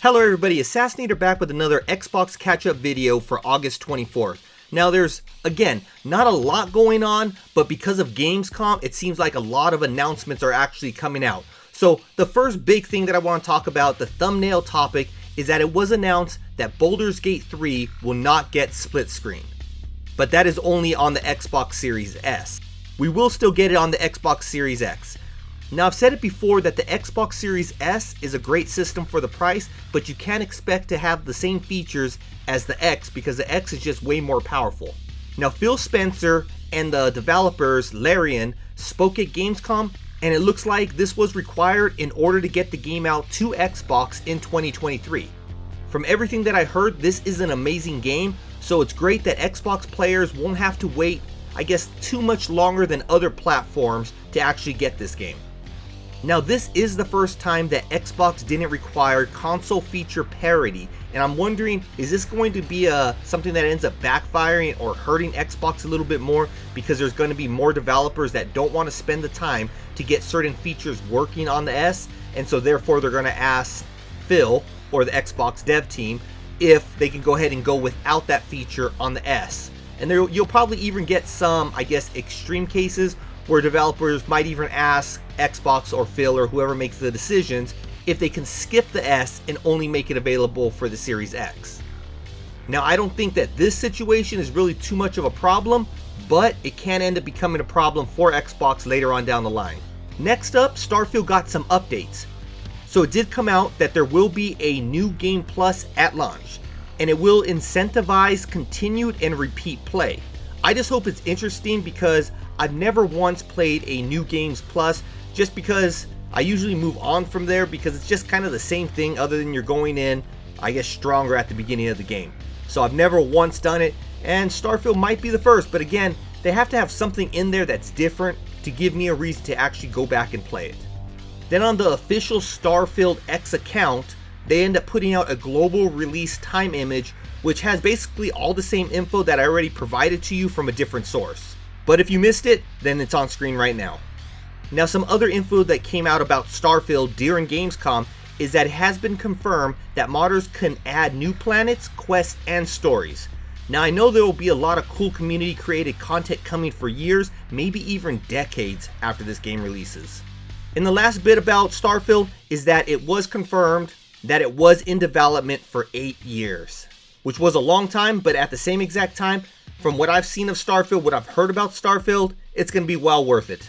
Hello everybody, Assassinator back with another Xbox catch-up video for August 24th. Now there's, again, not a lot going on, but because of Gamescom, it seems like a lot of announcements are actually coming out. So the first big thing that I want to talk about, the thumbnail topic, is that it was announced that Baldur's Gate 3 will not get split screen. But that is only on the Xbox Series S. We will still get it on the Xbox Series X. Now I've said it before that the Xbox Series S is a great system for the price, but you can't expect to have the same features as the X because the X is just way more powerful. Now Phil Spencer and the developers Larian spoke at Gamescom, and it looks like this was required in order to get the game out to Xbox in 2023. From everything that I heard, this is an amazing game, so it's great that Xbox players won't have to wait, I guess, too much longer than other platforms to actually get this game. Now this is the first time that Xbox didn't require console feature parity, and I'm wondering, is this going to be something that ends up backfiring or hurting Xbox a little bit more because there's going to be more developers that don't want to spend the time to get certain features working on the S, and so therefore they're going to ask Phil or the Xbox dev team if they can go ahead and go without that feature on the S. And there, you'll probably even get some, I guess, extreme cases where developers might even ask Xbox or Phil or whoever makes the decisions if they can skip the S and only make it available for the Series X. Now I don't think that this situation is really too much of a problem, but it can end up becoming a problem for Xbox later on down the line. Next up, Starfield got some updates. So it did come out that there will be a new game plus at launch, and it will incentivize continued and repeat play. I just hope it's interesting because I've never once played a New Games Plus, just because I usually move on from there because it's just kind of the same thing other than you're going in, I guess, stronger at the beginning of the game. So I've never once done it, and Starfield might be the first, but again, they have to have something in there that's different to give me a reason to actually go back and play it. Then on the official Starfield X account, they end up putting out a global release time image, which has basically all the same info that I already provided to you from a different source. But if you missed it, then it's on screen right now. Now some other info that came out about Starfield during Gamescom is that it has been confirmed that modders can add new planets, quests, and stories. Now I know there will be a lot of cool community created content coming for years, maybe even decades after this game releases. And the last bit about Starfield is that it was confirmed that it was in development for 8 years, which was a long time, but at the same exact time, from what I've seen of Starfield, what I've heard about Starfield, it's going to be well worth it.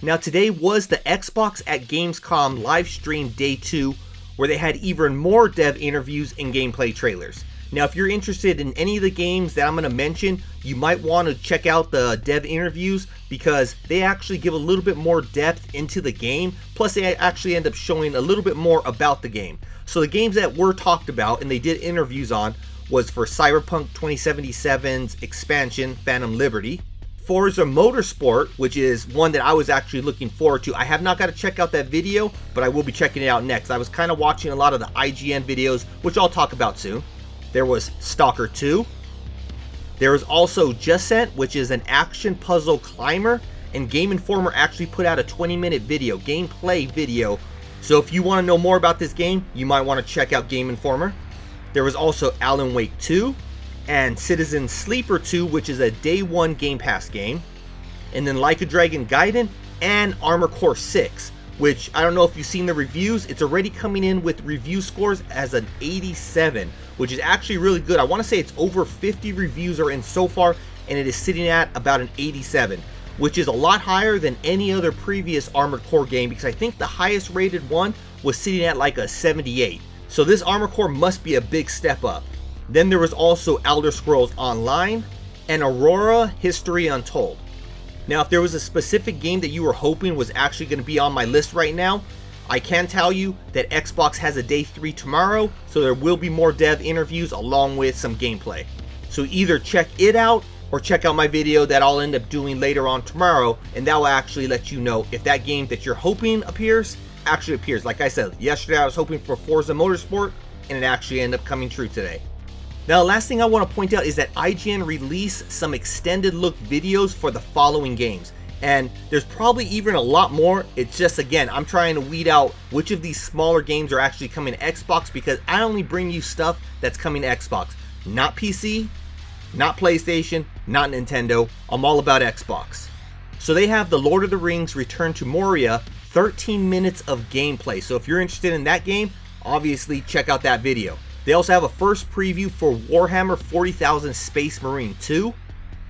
Now today was the Xbox at Gamescom live stream day 2, where they had even more dev interviews and gameplay trailers. Now if you're interested in any of the games that I'm going to mention, you might want to check out the dev interviews because they actually give a little bit more depth into the game, plus they actually end up showing a little bit more about the game. So the games that were talked about and they did interviews on was for Cyberpunk 2077's expansion, Phantom Liberty, Forza Motorsport, which is one that I was actually looking forward to. I have not got to check out that video, but I will be checking it out next. I was kind of watching a lot of the IGN videos, which I'll talk about soon. There was Stalker 2. There was also Descent, which is an action puzzle climber, and Game Informer actually put out a 20-minute video, gameplay video. So if you want to know more about this game, you might want to check out Game Informer. There was also Alan Wake 2 and Citizen Sleeper 2, which is a day 1 Game Pass game. And then Like a Dragon Gaiden and Armored Core 6, which I don't know if you've seen the reviews. It's already coming in with review scores as an 87, which is actually really good. I want to say it's over 50 reviews are in so far, and it is sitting at about an 87, which is a lot higher than any other previous Armored Core game because I think the highest rated one was sitting at like a 78. So this Armored Core must be a big step up. Then there was also Elder Scrolls Online and Aurora History Untold. Now if there was a specific game that you were hoping was actually going to be on my list right now, I can tell you that Xbox has a day 3 tomorrow, so there will be more dev interviews along with some gameplay. So either check it out or check out my video that I'll end up doing later on tomorrow, and that will actually let you know if that game that you're hoping appears actually appears. Like I said, yesterday I was hoping for Forza Motorsport, and it actually ended up coming true today. Now, the last thing I want to point out is that IGN released some extended look videos for the following games. And there's probably even a lot more. It's just, again, I'm trying to weed out which of these smaller games are actually coming to Xbox, because I only bring you stuff that's coming to Xbox. Not PC, not PlayStation, not Nintendo. I'm all about Xbox. So they have the Lord of the Rings Return to Moria 13 minutes of gameplay. So if you're interested in that game, obviously check out that video. They also have a first preview for Warhammer 40,000 Space Marine 2,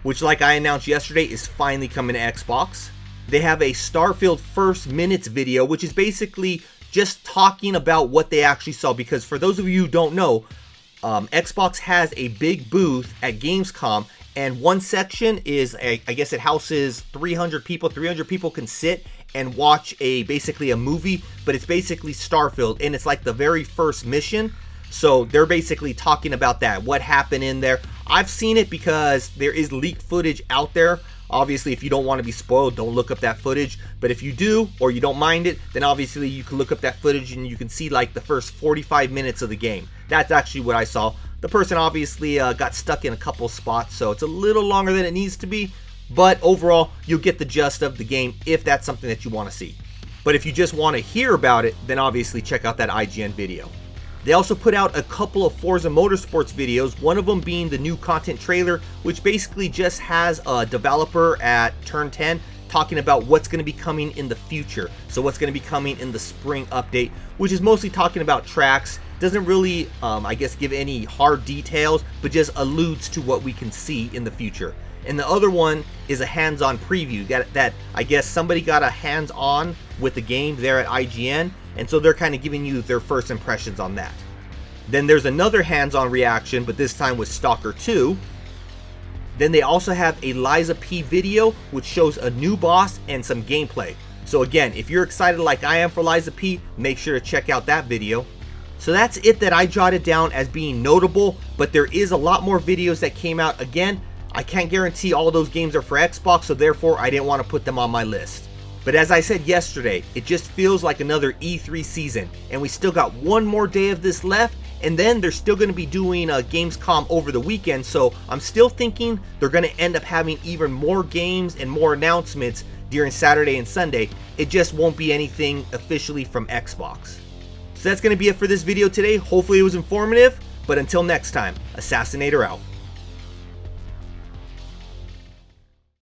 which, like I announced yesterday, is finally coming to Xbox. They have a Starfield first minutes video, which is basically just talking about what they actually saw, because for those of you who don't know, Xbox has a big booth at Gamescom, and one section is, I guess it houses 300 people. 300 people can sit and watch basically a movie, but it's basically Starfield, and it's like the very first mission. So they're basically talking about that, what happened in there. I've seen it because there is leaked footage out there. Obviously, if you don't want to be spoiled, don't look up that footage. But if you do, or you don't mind it, then obviously you can look up that footage and you can see like the first 45 minutes of the game. That's actually what I saw. The person obviously got stuck in a couple spots, so it's a little longer than it needs to be. But overall, you'll get the gist of the game if that's something that you want to see. But if you just want to hear about it, then obviously check out that IGN video. They also put out a couple of Forza Motorsports videos, one of them being the new content trailer, which basically just has a developer at Turn 10 talking about what's going to be coming in the future. So what's going to be coming in the spring update, which is mostly talking about tracks. Doesn't really, I guess, give any hard details, but just alludes to what we can see in the future. And the other one is a hands-on preview that I guess somebody got a hands-on with the game there at IGN, and so they're kind of giving you their first impressions on that. Then there's another hands-on reaction, but this time with Stalker 2. Then they also have a Liza P video, which shows a new boss and some gameplay. So again, if you're excited like I am for Liza P, make sure to check out that video. So that's it that I jotted down as being notable, but there is a lot more videos that came out. Again, I can't guarantee all those games are for Xbox, so therefore I didn't want to put them on my list. But as I said yesterday, it just feels like another E3 season, and we still got one more day of this left, and then they're still going to be doing a Gamescom over the weekend, so I'm still thinking they're going to end up having even more games and more announcements during Saturday and Sunday. It just won't be anything officially from Xbox. So that's going to be it for this video today. Hopefully it was informative, but until next time, Assassinator out.